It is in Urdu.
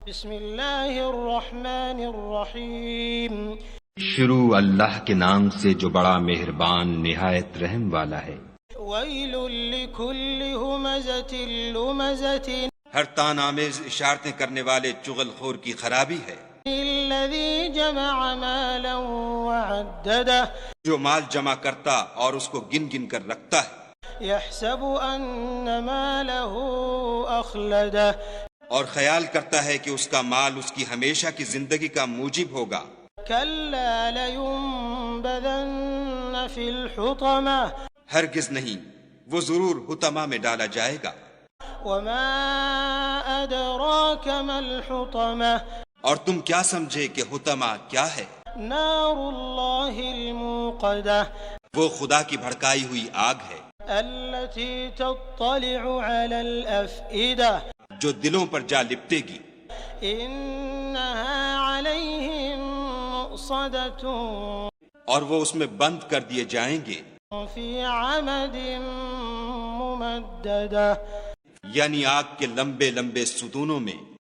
بسم اللہ الرحمن الرحیم شروع اللہ کے نام سے جو بڑا مہربان نہایت رحم والا ہے۔ ویل لکل ہمزۃ لمزۃ ہر تان آمیز اشارتیں کرنے والے چغل خور کی خرابی ہے، الذی جمع مالا وعددہ جو مال جمع کرتا اور اس کو گن گن کر رکھتا ہے، یحسب ان مالہ اخلدہ اور خیال کرتا ہے کہ اس کا مال اس کی ہمیشہ کی زندگی کا موجب ہوگا۔ کلا لینبذن فی الحطمہ ہرگز نہیں، وہ ضرور حطمہ میں ڈالا جائے گا۔ وما ادراک ما الحطمہ اور تم کیا سمجھے کہ حطمہ کیا ہے؟ نار اللہ الموقدہ وہ خدا کی بھڑکائی ہوئی آگ ہے التي تطلع على الافئدہ جو دلوں پر جا لپٹے گی۔ انها علیہم مؤصدۃ اور وہ اس میں بند کر دیے جائیں گے، فی عمد ممددہ یعنی آگ کے لمبے لمبے ستونوں میں۔